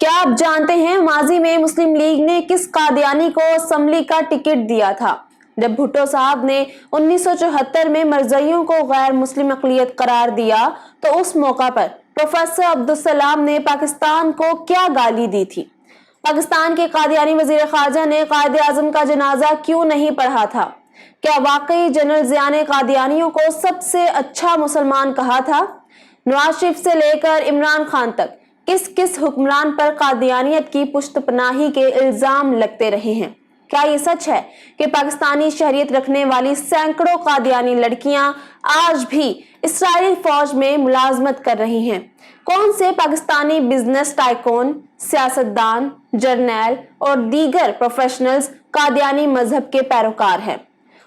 क्या आप जानते हैं माजी में मुस्लिम लीग ने किस कादियानी को असम्बली का टिकट दिया था? जब भुट्टो साहब ने 1974 में मरज़इयों को गैर मुस्लिम अक़लियत करार दिया तो उस मौका पर प्रोफेसर अब्दुल सलाम ने पाकिस्तान को क्या गाली दी थी? पाकिस्तान के कादियानी वज़ीर ख़ारजा ने कायदे आज़म का जनाजा क्यों नहीं पढ़ा था? क्या वाकई जनरल ज़िया ने कादियानियों को सबसे अच्छा मुसलमान कहा था? नवाज शरीफ से लेकर इमरान खान तक किस किस हुक्मरान पर कादियानियत की पुश्तपनाही के इल्जाम लगते रहे हैं? क्या ये सच है कि पाकिस्तानी शहरियत रखने वाली सैकड़ों कादियानी लड़कियां आज भी इस्राइली फौज में मुलाजमत कर रही हैं? कौन से पाकिस्तानी बिजनेस टाइकून, सियासतदान, जर्नैल और दीगर प्रोफेशनल्स कादियानी मजहब के पैरोकार हैं?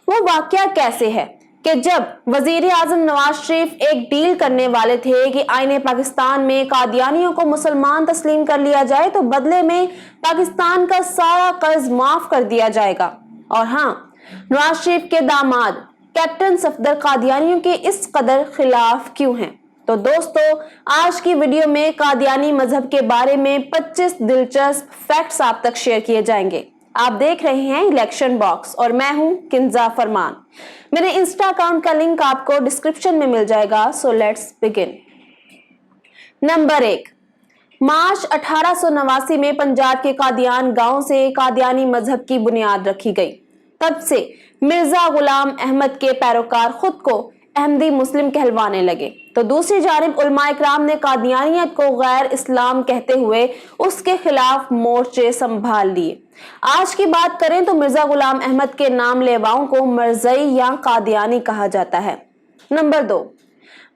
वो वाकया कैसे है कि जब वजीर आजम नवाज शरीफ एक डील करने वाले थे कि आईने पाकिस्तान में कादियानियों को मुसलमान तस्लीम कर लिया जाए तो बदले में पाकिस्तान का सारा कर्ज माफ कर दिया जाएगा। और हाँ, नवाज शरीफ के दामाद कैप्टन सफदर कादियानियों के इस कदर खिलाफ क्यों हैं? तो दोस्तों, आज की वीडियो में कादियानी मजहब के बारे में 25 दिलचस्प फैक्ट्स आप तक शेयर किए जाएंगे। आप देख रहे हैं इलेक्शन बॉक्स और मैं हूं किंजा फरमान। मेरे इंस्टा अकाउंट का लिंक आपको डिस्क्रिप्शन में मिल जाएगा। So let's begin. नंबर 1, मार्च 1889 में पंजाब के कादियान गांव से कादियानी मजहब की बुनियाद रखी गई। तब से मिर्जा गुलाम अहमद के पैरोकार खुद को अहमदी मुस्लिम कहलवाने लगे तो दूसरी जानिब उलमाए किराम ने कादियानियत को गैर इस्लाम कहते हुए उसके खिलाफ मोर्चे संभाल लिए। आज की बात करें तो मिर्जा गुलाम अहमद के नाम लेवाओं को मरज़ई या कादियानी कहा जाता है। नंबर 2,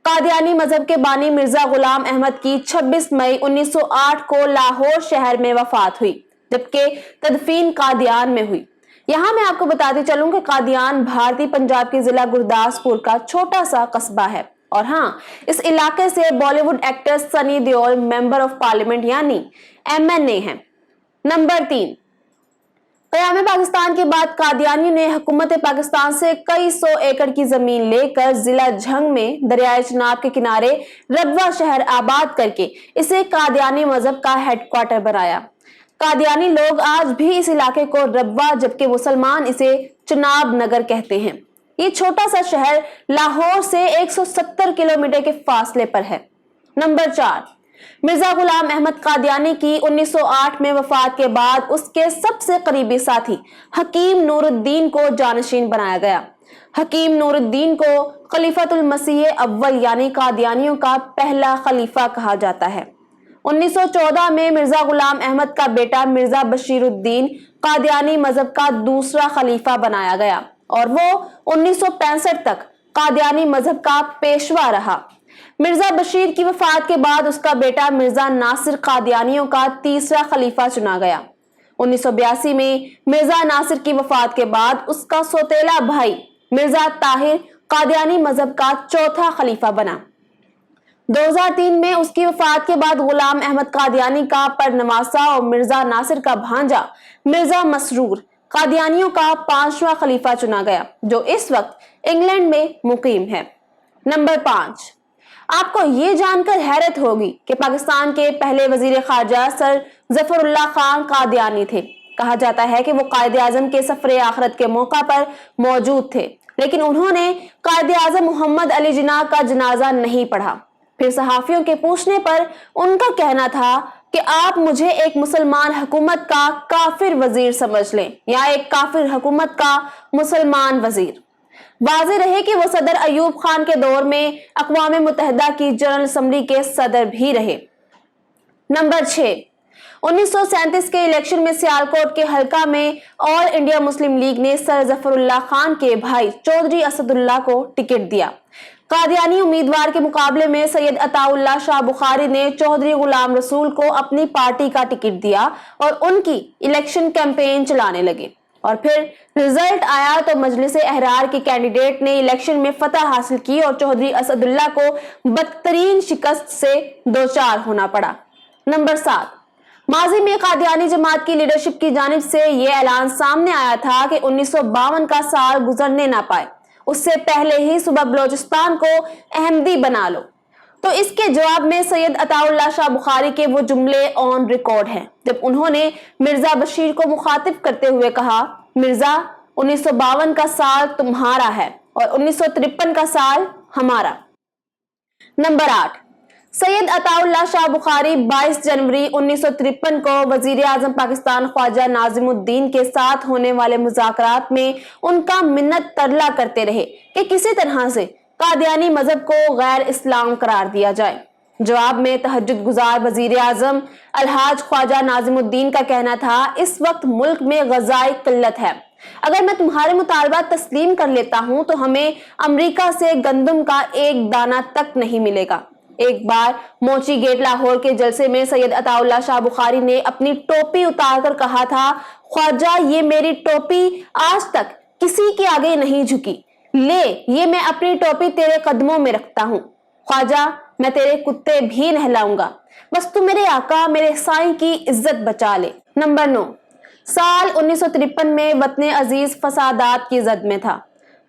कादियानी मजहब के बानी मिर्जा गुलाम अहमद की 26 मई 1908 को लाहौर शहर में वफात हुई, जबकि तदफीन कादियान में हुई। यहाँ मैं आपको बताती चलूं कि कादियान भारतीय पंजाब के जिला गुरदासपुर का छोटा सा कस्बा है और हाँ, इस इलाके से Bollywood actor Sunny Deol member of parliament यानी MNA हैं। नंबर 3, क़याम पाकिस्तान के बाद कादियानियों ने हुकूमत पाकिस्तान से कई सौ एकड़ की जमीन लेकर जिला झंग में दरियाए चनाब के किनारे रबवा शहर आबाद करके इसे कादियानी मजहब का हेडक्वार्टर बनाया। कादियानी लोग आज भी इस इलाके को रबवा जबकि मुसलमान इसे चनाब नगर कहते हैं। ये छोटा सा शहर लाहौर से 170 किलोमीटर के फासले पर है। नंबर 4, मिर्जा गुलाम अहमद कादियानी की 1908 में वफात के बाद उसके सबसे करीबी साथी हकीम नूरुद्दीन को जानशीन बनाया गया। हकीम नूरुद्दीन को खलीफतुल मसीह अव्वल यानी कादियानियों का पहला खलीफा कहा जाता है। 1914 में मिर्जा गुलाम अहमद का बेटा मिर्जा बशीरुद्दीन कादियानी मजहब का दूसरा खलीफा बनाया गया और वो 1965 तक कादियानी मजहब का पेशवा रहा। मिर्जा बशीर की वफात के बाद उसका बेटा मिर्जा नासिर कादियानियों का तीसरा खलीफा चुना गया। 1982 में मिर्जा नासिर की वफात के बाद उसका सौतेला भाई मिर्जा ताहिर कादियानी मजहब का चौथा खलीफा बना। 2003 में उसकी वफात के बाद गुलाम अहमद कादियानी का परनवासा और मिर्जा नासिर का भांजा मिर्जा मसरूर कादियानियों का 5वां खलीफा चुना गया, जो इस वक्त इंग्लैंड में मुकीम है। नंबर 5, आपको ये जानकर हैरत होगी कि पाकिस्तान के पहले वजीर खारजा सर जफरुल्लाह खान कादियानी थे। कहा जाता है कि वो कायदे आजम के सफरे आखिरत के मौका पर मौजूद थे, लेकिन उन्होंने कायदे आजम मोहम्मद अली जिन्ना का जनाजा नहीं पढ़ा। फिर सहाफियों के पूछने पर उनका कहना था कि आप मुझे एक मुसलमान हुकूमत का काफिर वजीर समझ लें या एक काफिर हुकूमत का मुसलमान वजीर। वाज़ेह रहे कि वो सदर अयूब खान के दौर में अक़वाम मुत्तहिदा की जनरल असम्बली के सदर भी रहे। नंबर 6, 1937 के इलेक्शन में सियालकोट के हलका में ऑल इंडिया मुस्लिम लीग ने सर जफरुल्लाह खान के भाई चौधरी असदुल्लाह को टिकट दिया। कादियानी उम्मीदवार के मुकाबले में सैयद अताउल्लाह शाह बुखारी ने चौधरी गुलाम रसूल को अपनी पार्टी का टिकट दिया और उनकी इलेक्शन कैंपेन चलाने लगे और फिर रिजल्ट आया तो मजलिस अहरार के कैंडिडेट ने इलेक्शन में फतह हासिल की और चौधरी असदुल्लाह को बदतरीन शिकस्त से दोचार होना पड़ा। नंबर 7, माजी में कादियानी जमात की लीडरशिप की जानिब से यह ऐलान सामने आया था कि 1952 का साल गुजरने ना पाए, उससे पहले ही सुबह बलोचिस्तान को अहमदी बना लो। तो इसके जवाब में सैयद अताउल्लाह शाह बुखारी के वो जुमले ऑन रिकॉर्ड हैं जब उन्होंने मिर्जा बशीर को मुखातिब करते हुए कहा, मिर्जा 1952 का साल तुम्हारा है और 1953 का साल हमारा। नंबर 8, सैयद अताउल्लाह शाह बुखारी 22 जनवरी 1953 को वजीर आजम पाकिस्तान ख्वाजा नाजिमुद्दीन के साथ होने वाले मुज़ाकरात में उनका मिन्नत तरला करते रहे कि किसी तरह से कादियानी मजहब को गैर इस्लाम करार दिया जाए। जवाब में तहज्जुद गुजार वजीर आजम अलहाज ख्वाजा नाजिमुद्दीन का कहना था, इस वक्त मुल्क में गजाई किल्लत है, अगर मैं तुम्हारे मुतालबा तस्लीम कर लेता हूं तो हमें अमेरिका से गंदम का एक दाना तक नहीं मिलेगा। एक बार मोची गेट लाहौर के जलसे में सैयद अताउल्लाह शाह बुखारी ने अपनी टोपी उतारकर कहा था, ख्वाजा ये मेरी टोपी आज तक किसी के आगे नहीं झुकी, ले ये मैं अपनी टोपी तेरे कदमों में रखता हूँ। ख्वाजा मैं तेरे कुत्ते भी नहलाऊंगा, बस तू मेरे आका मेरे साईं की इज्जत बचा ले। नंबर 9, साल 1953 में वतन अजीज फसादात की जद में था।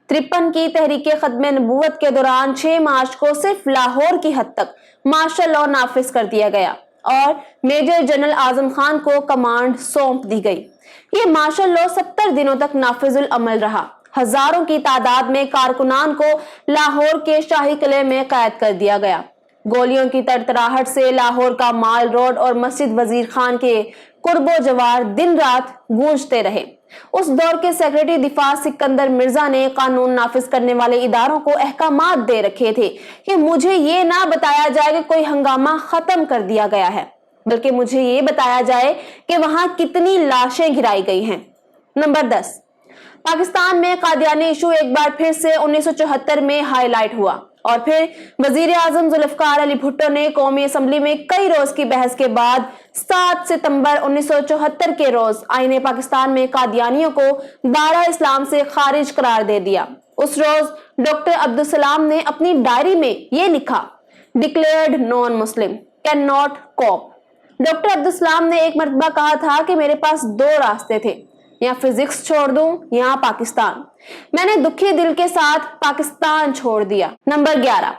53 की तहरीक खत्म नबूवत के दौरान 6 मार्च को सिर्फ लाहौर की हद तक मार्शल लॉ नाफिज कर दिया गया और मेजर जनरल आजम खान को कमांड सौंप दी गई। ये मार्शल लॉ 70 दिनों तक नाफिजुल अमल रहा। हजारों की तादाद में कारकुनान को लाहौर के शाही किले में कैद कर दिया गया। गोलियों की तड़तड़ाहट से लाहौर का माल रोड और मस्जिद वजीर खान के कुर्बो जवार दिन रात गूंजते रहे। उस दौर के सेक्रेटरी दिफा सिकंदर मिर्जा ने कानून नाफिज करने वाले इदारों को अहकामात दे रखे थे कि मुझे ये ना बताया जाए कि कोई हंगामा खत्म कर दिया गया है, बल्कि मुझे ये बताया जाए कि वहां कितनी लाशें गिराई गई हैं। नंबर 10, पाकिस्तान में कादियानी इशू एक बार फिर से 1974 में हाईलाइट हुआ और फिर वजीर आजम जुल्फकार अली भुट्टो ने कौमी असम्बली में कई रोज की बहस के बाद 7 सितंबर 1974 के रोज आईने पाकिस्तान में कादियानियों को दारा इस्लाम से खारिज करार दे दिया। उस रोज डॉक्टर अब्दुल सलाम ने अपनी डायरी में ये लिखा, declared non Muslim can not cope. Doctor Abdul Salam ने एक मरतबा कहा था कि मेरे पास 2 रास्ते थे, या फिजिक्स छोड़ दूं या पाकिस्तान। मैंने दुखी दिल के साथ पाकिस्तान छोड़ दिया। नंबर 11,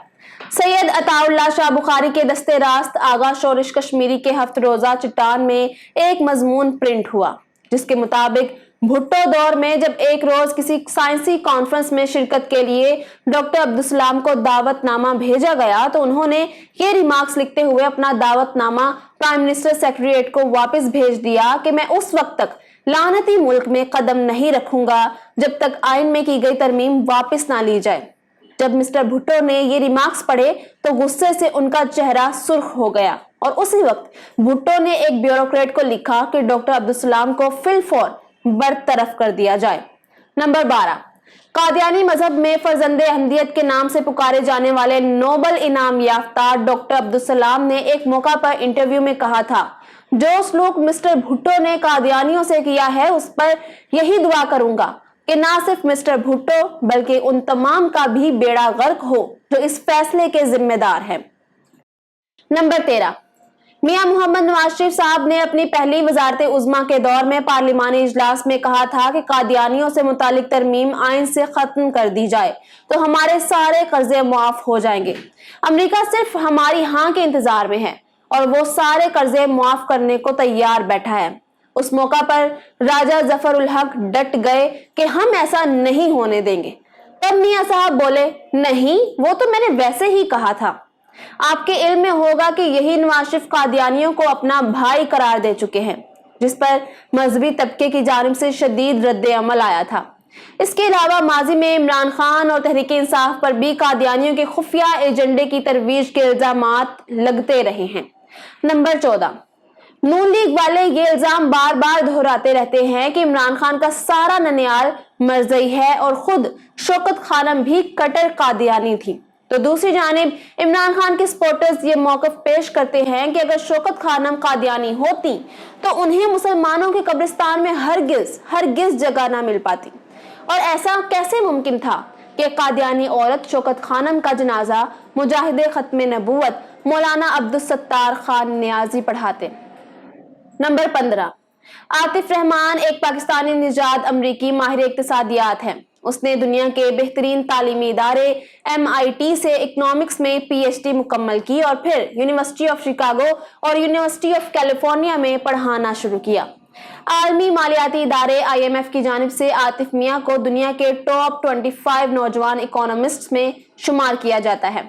सैयद अताउल्लाह शाह बुखारी के दस्ते रास्त आगा शोरिश कश्मीरी के हफ्त रोजा चिट्टान में एक मजमून प्रिंट हुआ जिसके मुताबिक भुट्टो दौर में जब एक रोज किसी साइंसी कॉन्फ्रेंस में शिरकत के लिए डॉक्टर अब्दुल सलाम को दावतनामा भेजा गया तो उन्होंने ये रिमार्क्स लिखते हुए अपना दावतनामा प्राइम मिनिस्टर सेक्रेटरीट को वापस भेज दिया कि मैं उस वक्त तक लानती मुल्क में कदम नहीं रखूंगा जब तक आइन में की गई तरमीम वापस ना ली जाए। जब मिस्टर भुट्टो ने ये रिमार्क्स पढ़े तो गुस्से से उनका चेहरा सुर्ख हो गया और उसी वक्त भुट्टो ने एक ब्यूरोक्रेट को लिखा कि डॉक्टर अब्दुल सलाम को फिलफौर बरतरफ कर दिया जाए। नंबर 12, कादियानी मजहब में फर्जंदे अहमदियत के नाम से पुकारे जाने वाले नोबल इनाम याफ्ता डॉक्टर अब्दुल सलाम ने एक मौका पर इंटरव्यू में कहा था, जो सलूक मिस्टर भुट्टो ने कादियानियों से किया है उस पर यही दुआ करूंगा कि ना सिर्फ मिस्टर भुट्टो बल्कि उन तमाम का भी बेड़ा गर्क हो जो इस फैसले के जिम्मेदार हैं। नंबर 13, मियां मोहम्मद नवाज शरीफ साहब ने अपनी पहली वजारत उज़्मा के दौर में पार्लिमानी इजलास में कहा था कि कादियानियों से मुतालिक तरमीम आइन से खत्म कर दी जाए तो हमारे सारे कर्जे मुआफ हो जाएंगे। अमेरिका सिर्फ हमारी हाँ के इंतजार में है और वो सारे कर्जे मुआफ करने को तैयार बैठा है। उस मौका पर राजा जफर उल हक डट गए कि हम ऐसा नहीं होने देंगे। तब मियां साहब बोले, नहीं वो तो मैंने वैसे ही कहा था। आपके इल्म में होगा कि यही नवाज शरीफ कादियानियों को अपना भाई करार दे चुके हैं, जिस पर मजहबी तबके की जानिब से शदीद रद्द अमल आया था। इसके अलावा माजी में इमरान खान और तहरीक इंसाफ पर भी कादियानियों के खुफिया एजेंडे की तरवीज के इल्जामात लगते रहे हैं। नंबर 14, नून लीग वाले ये इल्जाम बार बार दोहराते रहते हैं कि इमरान खान का सारा ननियाल मरज़ई है और खुद शौकत खानम भी कट्टर कादियानी थी। तो दूसरी जानिब इमरान खान के सपोर्टर्स ये मौक़िफ़ पेश करते हैं कि अगर शौकत खानम कादियानी होती तो उन्हें मुसलमानों के कब्रिस्तान में हरगिज जगह ना मिल पाती। और ऐसा कैसे मुमकिन था कि कादियानी औरत शौकत खानम का जनाजा मुजाहिद खत्म नबूवत मौलाना अब्दुल सत्तार खान नियाजी पढ़ाते। नंबर 15, आतिफ रहमान एक पाकिस्तानी निजात अमरीकी माहिर इक्तिसादियात हैं। उसने दुनिया के बेहतरीन तालीमी इदारे MIT से इकोनॉमिक्स में PhD मुकम्मल की और फिर यूनिवर्सिटी ऑफ शिकागो और यूनिवर्सिटी ऑफ कैलिफोर्निया में पढ़ाना शुरू किया। आलमी मालियाती इदारे IMF की जानिब से आतिफ मियां को दुनिया के टॉप 25 नौजवान इकोनॉमिस्ट में शुमार किया जाता है।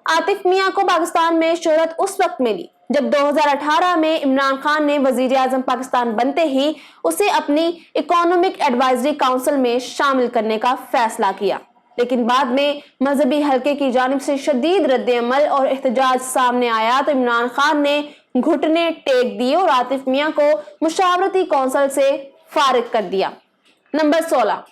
आतिफ मियां को पाकिस्तान में शोहरत उस वक्त मिली जब 2018 में इमरान खान ने वजीर आजम पाकिस्तान बनते ही उसे अपनी इकोनॉमिक एडवाइजरी काउंसिल में शामिल करने का फैसला किया, लेकिन बाद में मजहबी हलके की जानिब से शदीद रद्द-ए-अमल और एहतजाज सामने आया तो इमरान खान ने घुटने टेक दिए और आतिफ मियां को मुशावरती काउंसिल से फारिग कर दिया। नंबर 16,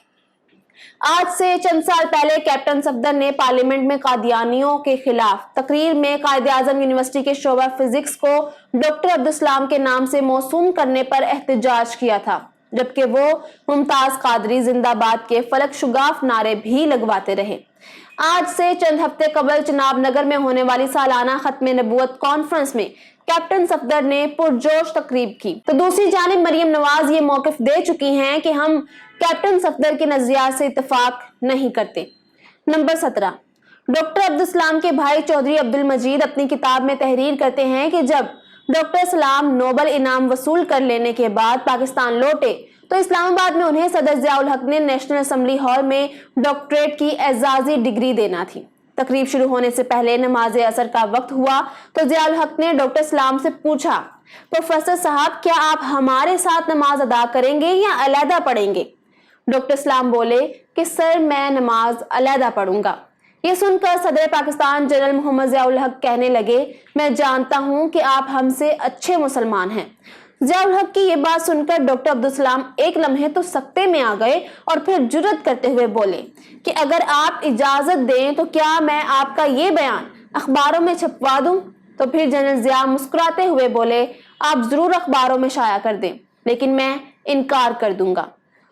आज से चंद साल पहले कैप्टन सफदर ने पार्लियामेंट में कादियानियों के खिलाफ तकरीर में कायद-ए-आज़म यूनिवर्सिटी के शोबा फिजिक्स को डॉक्टर अब्दुल सलाम के नाम से मौसूम करने पर एहतजाज किया था, जबकि वो मुमताज कादरी जिंदाबाद के फलक शुगाफ नारे भी लगवाते रहे। आज से चंद हफ्ते कबल चनाब नगर में होने वाली सालाना खत्म नबूवत कॉन्फ्रेंस में कैप्टन सफदर ने पुरजोश तकरीब की, तो दूसरी जानिब मरियम नवाज ये मौकिफ दे चुकी हैं कि हम कैप्टन सफदर के नजरियात से इत्तेफाक नहीं करते। नंबर 17, डॉक्टर अब्दुल सलाम के भाई चौधरी अब्दुल मजीद अपनी किताब में तहरीर करते हैं कि जब डॉक्टर सलाम नोबल इनाम वसूल कर लेने के बाद पाकिस्तान लौटे तो इस्लामाबाद में उन्हें सदर ज़ियाउल हक ने नेशनल असेंबली हॉल में डॉक्टरेट की एजाजी डिग्री देना थी। तकरीब शुरू होने से पहले नमाज असर का वक्त हुआ तो ज़ियाउल हक ने डॉक्टर सलाम से पूछा, प्रोफेसर साहब क्या आप हमारे साथ नमाज अदा करेंगे या अलहदा पढ़ेंगे? डॉक्टर सलाम बोले कि सर मैं नमाज अलहदा पढ़ूंगा। ये सुनकर सदर पाकिस्तान जनरल मोहम्मद ज़ियाउल हक कहने लगे, मैं जानता हूं कि आप हमसे अच्छे मुसलमान हैं। ज़ियाउल हक की ये बात सुनकर डॉक्टर अब्दुल सलाम एक लम्हे तो सकते में आ गए और फिर जुर्रत करते हुए बोले कि अगर आप इजाजत दें तो क्या मैं आपका ये बयान अखबारों में छपवा दूं? तो फिर जनरल ज़िया मुस्कुराते हुए बोले, आप जरूर अखबारों में शाया कर दें, लेकिन मैं इनकार कर दूंगा।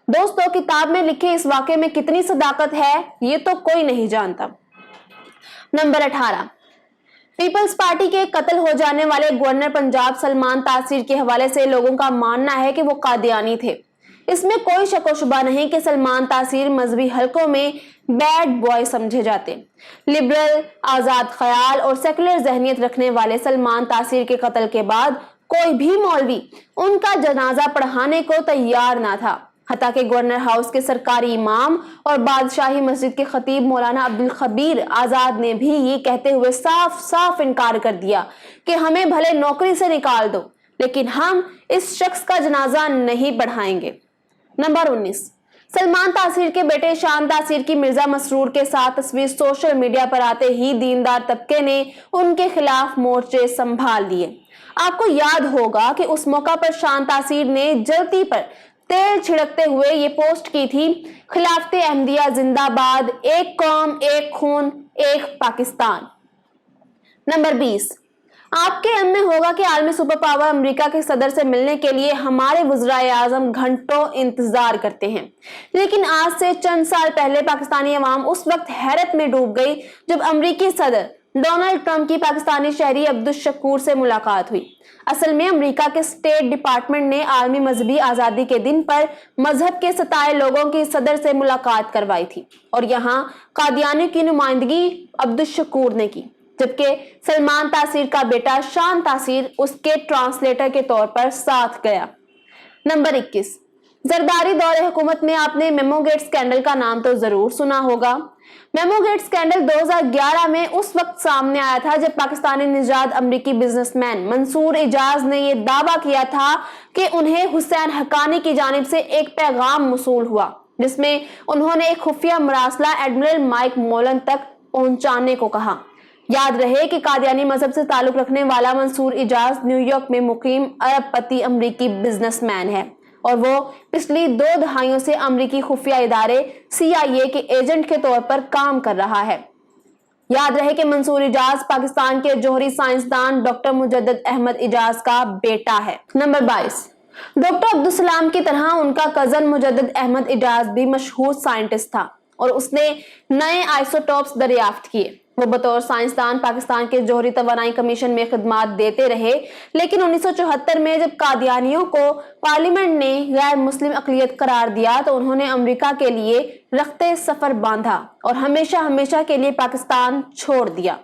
दोस्तों, किताब में लिखे इस वाक़े में कितनी सदाकत है ये तो कोई नहीं जानता। नंबर 18, पीपल्स पार्टी के कत्ल हो जाने वाले गवर्नर पंजाब सलमान तासीर के हवाले से लोगों का मानना है कि वो कादियानी थे। इसमें कोई शक व शुबा नहीं कि सलमान तासीर मजहबी हलकों में बैड बॉय समझे जाते। लिबरल, आजाद ख्याल और सेकुलर जहनियत रखने वाले सलमान तासीर के कत्ल के बाद कोई भी मौलवी उनका जनाजा पढ़ाने को तैयार ना था। हत्ता के गवर्नर हाउस के सरकारी इमाम और बादशाही मस्जिद के खतीब मौलाना अब्दुल खबीर आजाद ने भी ये कहते हुए साफ साफ इनकार कर दिया कि हमें भले नौकरी से निकाल दो, लेकिन हम इस शख्स का जनाजा नहीं पढ़ाएंगे। नंबर 19, सलमान तासीर के बेटे शान तासीर की मिर्जा मसरूर के साथ तस्वीर सोशल मीडिया पर आते ही दीनदार तबके ने उनके खिलाफ मोर्चे संभाल लिए। आपको याद होगा कि उस मौका पर शान तासीर ने जलती पर तेल छिड़कते हुए ये पोस्ट की थी, खिलाफते अहमदिया जिंदाबाद, एक कौम एक खून एक पाकिस्तान। नंबर 20, आपके मन में होगा कि आलमी सुपर पावर अमेरिका के सदर से मिलने के लिए हमारे वज़ीर आज़म घंटों इंतजार करते हैं, लेकिन आज से चंद साल पहले पाकिस्तानी अवाम उस वक्त हैरत में डूब गई जब अमेरिकी सदर डोनाल्ड ट्रंप की पाकिस्तानी शहरी अब्दुल शकूर से मुलाकात हुई। असल में अमेरिका के स्टेट डिपार्टमेंट ने आलमी मजहबी आजादी के दिन पर मजहब के सताए लोगों की सदर से मुलाकात करवाई थी और यहाँ कादियानी की नुमाइंदगी अब्दुल शकूर ने की, जबकि सलमान तासीर का बेटा शान तासीर उसके ट्रांसलेटर के तौर पर साथ गया। नंबर 21, जरदारी दौरे हुकूमत में आपने मेमोगेट स्कैंडल का नाम तो जरूर सुना होगा। मेमोगेट स्कैंडल 2011 में उस वक्त सामने आया था जब पाकिस्तानी निजात अमरीकी बिजनेसमैन मंसूर इजाज ने यह दावा किया था कि उन्हें हुसैन हक्कानी की जानिब से एक पैगाम मौसूल हुआ जिसमें उन्होंने एक खुफिया मरासला एडमिरल माइक मोलन तक पहुंचाने को कहा। याद रहे कि कादियानी मजहब से ताल्लुक रखने वाला मंसूर इजाज न्यूयॉर्क में मुकीम अरबपति अमरीकी बिजनेसमैन है और वो पिछली 2 दहाइयों से अमरीकी खुफिया इदारे CIA के एजेंट के तौर पर काम कर रहा है। याद रहे कि मंसूर इजाज पाकिस्तान के जोहरी साइंसदान डॉक्टर मुजद्दद अहमद इजाज का बेटा है। नंबर 22, डॉक्टर अब्दुल सलाम की तरह उनका कजन मुजद्दद अहमद इजाज भी मशहूर साइंटिस्ट था और उसने नए आइसोटोप्स दरियाफ्त किए। वो बतौर साइंसदान पाकिस्तान के जोहरी तवानाई कमीशन में खिदमात देते रहे, लेकिन 1974 में जब कादियानियों को पार्लियामेंट ने गैर मुस्लिम अक़लियत करार दिया तो उन्होंने अमेरिका के लिए रख्ते सफर बांधा और हमेशा हमेशा के लिए पाकिस्तान छोड़ दिया।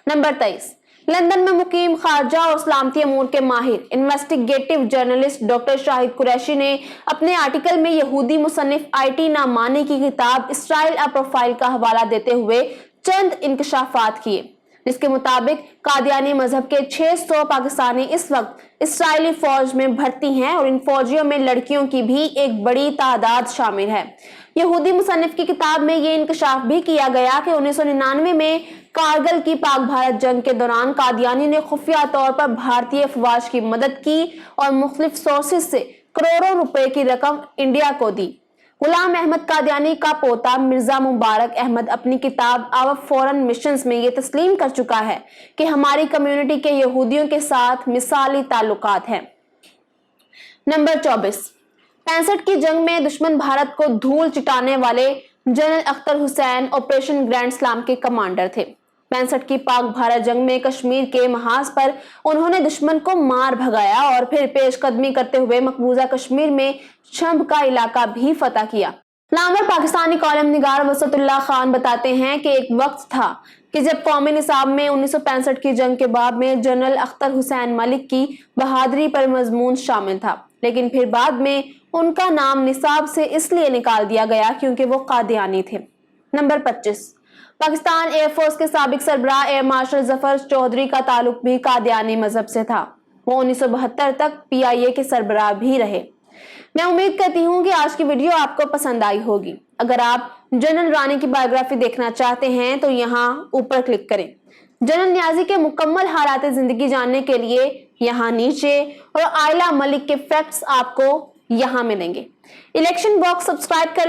नंबर 23, लंदन में मुकीम खारजा और सलामती अमूर के माहिर investigative journalist doctor Shahid Qureshi ने अपने आर्टिकल में यहूदी मुसन्निफ आई.टी. नामानी की किताब इसराइल अ प्रोफाइल का हवाला देते हुए चंद इंकशाफात किए, जिसके मुताबिक कादियानी मजहब के 600 पाकिस्तानी इस वक्त इसराइली फौज में भर्ती हैं और इन फौजियों में लड़कियों की भी एक बड़ी तादाद शामिल है। यहूदी मुसन्निफ की किताब में ये इंकशाफ भी किया गया कि 1999 में कारगिल की पाक भारत जंग के दौरान कादियानी ने खुफिया तौर पर भारतीय अफवाज की मदद की और मुख्तलिफ सोर्सेज से करोड़ों रुपए की रकम इंडिया को दी। गुलाम अहमद कादियानी का पोता मिर्जा मुबारक अहमद अपनी किताब आवर फॉरेन मिशंस में ये तस्लीम कर चुका है कि हमारी कम्युनिटी के यहूदियों के साथ मिसाली ताल्लुकात हैं। नंबर 24, 65 की जंग में दुश्मन भारत को धूल चिटाने वाले general Akhtar Hussain operation grand slam के कमांडर थे। 65 की पाक भारत जंग में कश्मीर के महाज पर उन्होंने दुश्मन को मार भगाया और फिर पेशकदमी करते हुए मकबूजा कश्मीर में शंभ का इलाका भी फतह किया। नामवर पाकिस्तानी कॉलम निगार वसतुल्लाह खान बताते हैं कि एक वक्त था कि जब कौमी निसाब में 1965 की जंग के बाद में जनरल अख्तर हुसैन मलिक की बहादुरी पर मजमून शामिल था, लेकिन फिर बाद में उनका नाम निसाब से इसलिए निकाल दिया गया क्योंकि वो कादियानी थे। नंबर 25, पाकिस्तान एयरफोर्स के साबिक सरबराह एयर मार्शल जफर चौधरी का ताल्लुक भी कादियानी मजहब से था। वो 1972 तक PIA के सरबराह भी रहे। मैं उम्मीद करती हूँ कि आज की वीडियो आपको पसंद आई होगी। अगर आप जनरल रानी की बायोग्राफी देखना चाहते हैं तो यहाँ ऊपर क्लिक करें। जनरल नियाजी के मुकम्मल हालात जिंदगी जानने के लिए यहाँ नीचे, और आयला मलिक के फैक्ट्स आपको यहाँ मिलेंगे। इलेक्शन बॉक्स सब्सक्राइब कर